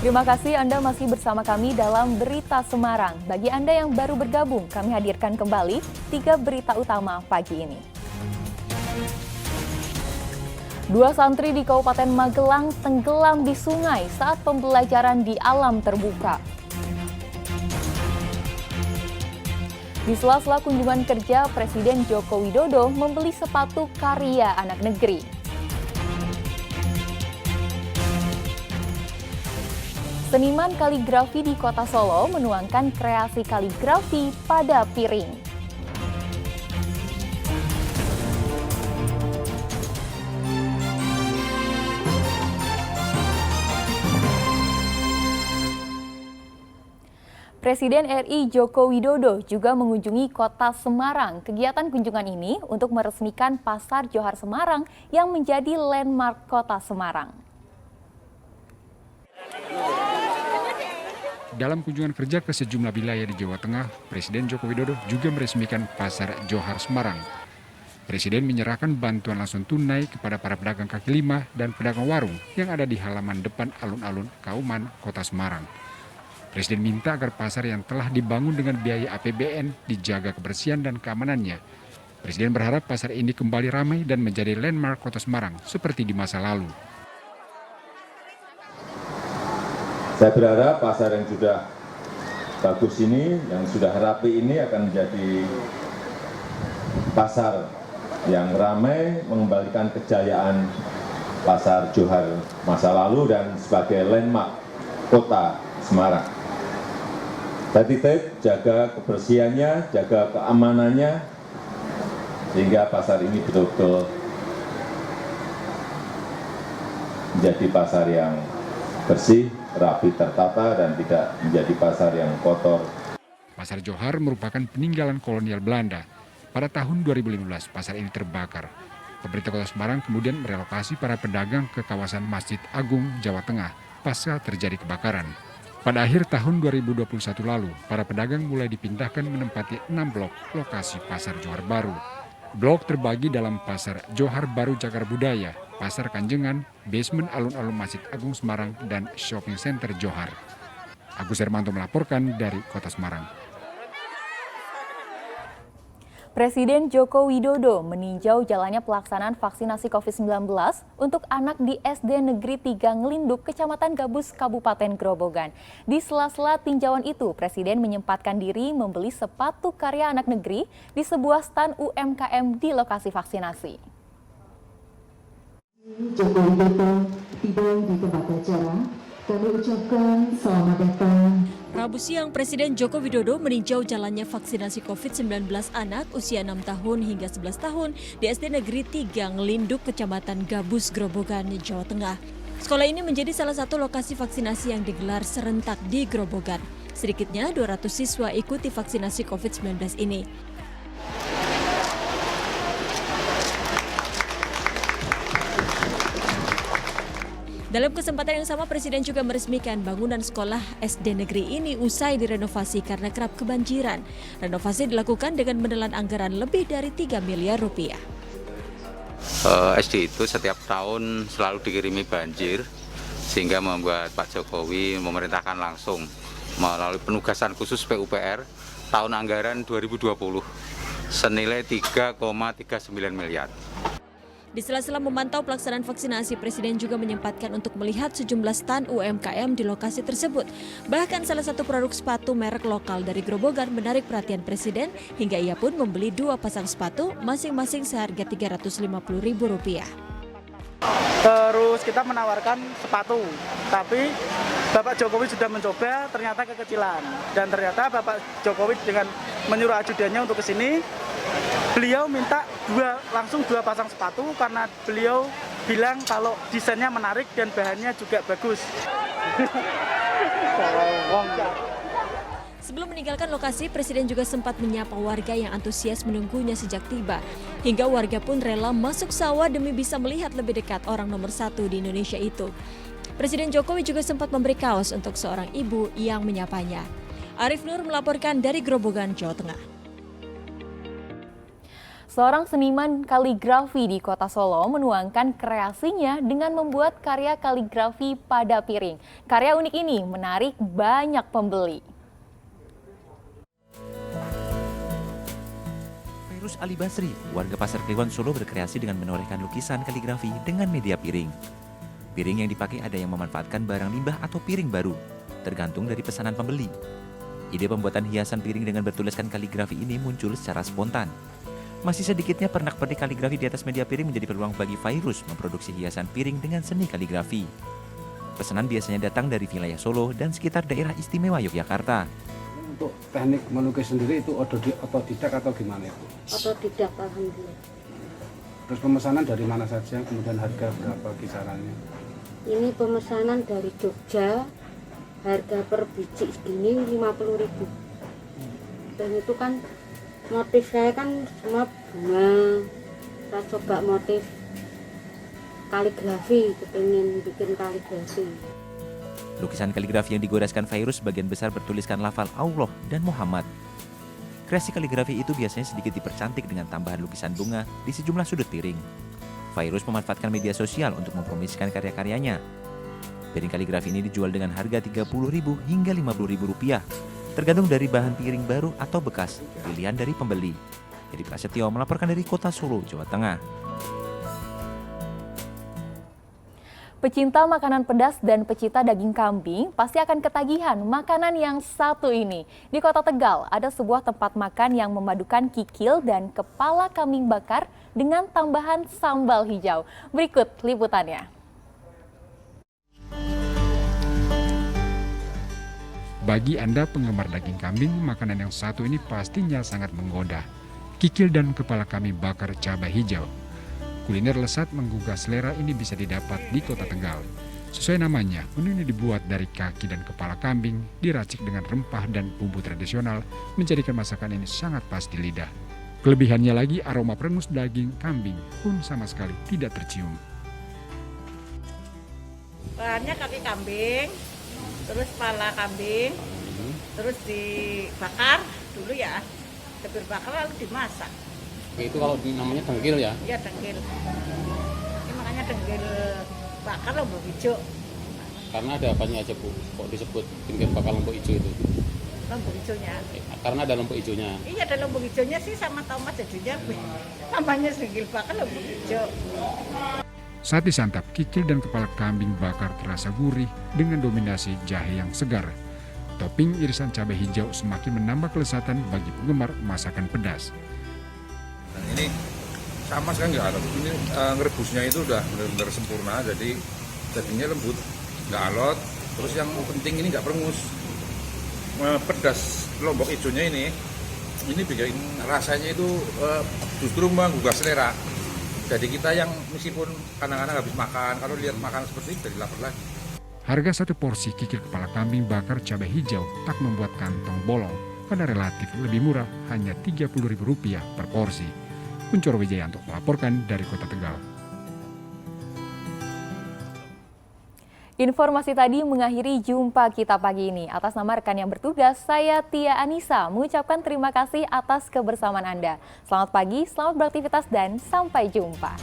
Terima kasih Anda masih bersama kami dalam Berita Semarang. Bagi Anda yang baru bergabung, kami hadirkan kembali 3 berita utama pagi ini. 2 santri di Kabupaten Magelang tenggelam di sungai saat pembelajaran di alam terbuka. Di sela-sela kunjungan kerja, Presiden Joko Widodo membeli sepatu karya anak negeri. Seniman kaligrafi di Kota Solo menuangkan kreasi kaligrafi pada piring. Presiden RI Joko Widodo juga mengunjungi Kota Semarang. Kegiatan kunjungan ini untuk meresmikan Pasar Johar Semarang yang menjadi landmark Kota Semarang. Dalam kunjungan kerja ke sejumlah wilayah di Jawa Tengah, Presiden Joko Widodo juga meresmikan Pasar Johar Semarang. Presiden menyerahkan bantuan langsung tunai kepada para pedagang kaki lima dan pedagang warung yang ada di halaman depan alun-alun Kauman, Kota Semarang. Presiden minta agar pasar yang telah dibangun dengan biaya APBN dijaga kebersihan dan keamanannya. Presiden berharap pasar ini kembali ramai dan menjadi landmark Kota Semarang seperti di masa lalu. Saya berharap pasar yang sudah bagus ini, yang sudah rapi ini akan menjadi pasar yang ramai, mengembalikan kejayaan Pasar Johar masa lalu dan sebagai landmark Kota Semarang. Saya titip jaga kebersihannya, jaga keamanannya, sehingga pasar ini betul-betul menjadi pasar yang bersih, rapi, tertata, dan tidak menjadi pasar yang kotor. Pasar Johar merupakan peninggalan kolonial Belanda. Pada tahun 2015, pasar ini terbakar. Pemerintah Kota Semarang kemudian merelokasi para pedagang ke kawasan Masjid Agung, Jawa Tengah, pasca terjadi kebakaran. Pada akhir tahun 2021 lalu, para pedagang mulai dipindahkan menempati 6 blok lokasi Pasar Johar baru. Blok terbagi dalam Pasar Johar Baru Cagar Budaya, Pasar Kanjengan, basement alun-alun Masjid Agung Semarang, dan Shopping Center Johar. Agus Hermanto melaporkan dari Kota Semarang. Presiden Joko Widodo meninjau jalannya pelaksanaan vaksinasi COVID-19 untuk anak di SD Negeri 3 Ngelinduk, Kecamatan Gabus, Kabupaten Grobogan. Di sela-sela tinjauan itu, Presiden menyempatkan diri membeli sepatu karya anak negeri di sebuah stan UMKM di lokasi vaksinasi. Joko Widodo tiba di tempat acara. Kami ucapkan selamat datang. Rabu siang, Presiden Joko Widodo meninjau jalannya vaksinasi COVID-19 anak usia 6 tahun hingga 11 tahun di SD Negeri 3 Ngelinduk, Kecamatan Gabus, Grobogan, Jawa Tengah. Sekolah ini menjadi salah satu lokasi vaksinasi yang digelar serentak di Grobogan. Sedikitnya 200 siswa ikuti vaksinasi COVID-19 ini. Dalam kesempatan yang sama, Presiden juga meresmikan bangunan sekolah SD negeri ini usai direnovasi karena kerap kebanjiran. Renovasi dilakukan dengan menelan anggaran lebih dari 3 miliar rupiah. SD itu setiap tahun selalu dikirimi banjir, sehingga membuat Pak Jokowi memerintahkan langsung melalui penugasan khusus PUPR tahun anggaran 2020 senilai 3,39 miliar. Di sela-sela memantau pelaksanaan vaksinasi, Presiden juga menyempatkan untuk melihat sejumlah stan UMKM di lokasi tersebut. Bahkan salah satu produk sepatu merek lokal dari Grobogan menarik perhatian Presiden hingga ia pun membeli 2 pasang sepatu masing-masing seharga Rp350.000. Terus kita menawarkan sepatu, tapi Bapak Jokowi sudah mencoba, ternyata kekecilan. Dan ternyata Bapak Jokowi dengan menyuruh ajudannya untuk ke sini, beliau minta langsung dua pasang sepatu karena beliau bilang kalau desainnya menarik dan bahannya juga bagus. Sebelum meninggalkan lokasi, Presiden juga sempat menyapa warga yang antusias menunggunya sejak tiba. Hingga warga pun rela masuk sawah demi bisa melihat lebih dekat orang nomor 1 di Indonesia itu. Presiden Jokowi juga sempat memberi kaos untuk seorang ibu yang menyapanya. Arif Nur melaporkan dari Grobogan, Jawa Tengah. Seorang seniman kaligrafi di Kota Solo menuangkan kreasinya dengan membuat karya kaligrafi pada piring. Karya unik ini menarik banyak pembeli. Fairuz Ali Basri, warga Pasar Kliwon Solo, berkreasi dengan menorehkan lukisan kaligrafi dengan media piring. Piring yang dipakai ada yang memanfaatkan barang limbah atau piring baru, tergantung dari pesanan pembeli. Ide pembuatan hiasan piring dengan bertuliskan kaligrafi ini muncul secara spontan. Masih sedikitnya pernak-pernik kaligrafi di atas media piring menjadi peluang bagi Fairuz memproduksi hiasan piring dengan seni kaligrafi. Pesanan biasanya datang dari wilayah Solo dan sekitar daerah istimewa Yogyakarta. Untuk teknik melukis sendiri itu otodidak atau gimana itu? Otodidak, alhamdulillah. Terus pemesanan dari mana saja, kemudian harga berapa kisarannya? Ini pemesanan dari Jogja, harga per biji segini 50.000. Dan itu kan motif saya kan semua bunga. Saya coba motif kaligrafi, pengen bikin kaligrafi. Lukisan kaligrafi yang digoreskan Fairuz sebagian besar bertuliskan lafal Allah dan Muhammad. Kreasi kaligrafi itu biasanya sedikit dipercantik dengan tambahan lukisan bunga di sejumlah sudut piring. Fairuz memanfaatkan media sosial untuk mempromosikan karya-karyanya. Piring kaligrafi ini dijual dengan harga Rp30.000 hingga Rp50.000, tergantung dari bahan piring baru atau bekas, pilihan dari pembeli. Edi Prasetyo melaporkan dari Kota Solo, Jawa Tengah. Pecinta makanan pedas dan pecinta daging kambing pasti akan ketagihan makanan yang satu ini. Di Kota Tegal ada sebuah tempat makan yang memadukan kikil dan kepala kambing bakar dengan tambahan sambal hijau. Berikut liputannya. Bagi Anda penggemar daging kambing, makanan yang satu ini pastinya sangat menggoda. Kikil dan kepala kambing bakar cabai hijau. Kuliner lesat menggugah selera ini bisa didapat di Kota Tegal. Sesuai namanya, menu ini dibuat dari kaki dan kepala kambing, diracik dengan rempah dan bumbu tradisional, menjadikan masakan ini sangat pas di lidah. Kelebihannya lagi, aroma perengus daging kambing pun sama sekali tidak tercium. Bahannya kaki kambing, terus kepala kambing, terus dibakar dulu ya, dibakar lalu dimasak. Itu kalau namanya dengkil ya? Iya, dengkil. Ini makanya dengkil bakar lombok hijau. Karena ada apanya aja Bu, kok disebut dengkil bakar lombok hijau itu? Lombok hijaunya. Karena ada lombok hijaunya? Iya, ada lombok hijaunya sih, sama tomat jadinya namanya dengkil bakar lombok hijau. Saat disantap, kikil dan kepala kambing bakar terasa gurih dengan dominasi jahe yang segar. Topping irisan cabai hijau semakin menambah kelezatan bagi penggemar masakan pedas. Dan ini sama sekali nggak alot. Ini ngerebusnya itu udah benar-benar sempurna, jadi dagingnya lembut, nggak alot. Terus yang penting ini nggak perengus. Pedas lombok hijaunya ini bikin rasanya itu justru menggugah selera. Jadi kita yang meskipun kadang-kadang habis makan, kalau lihat makanan seperti ini jadi lapar lagi. Harga satu porsi kikil kepala kambing bakar cabai hijau tak membuat kantong bolong karena relatif lebih murah, hanya Rp30.000 per porsi. Kuncoro Wijayanto melaporkan dari Kota Tegal. Informasi tadi mengakhiri jumpa kita pagi ini. Atas nama rekan yang bertugas, saya Tia Anissa mengucapkan terima kasih atas kebersamaan Anda. Selamat pagi, selamat beraktivitas, dan sampai jumpa.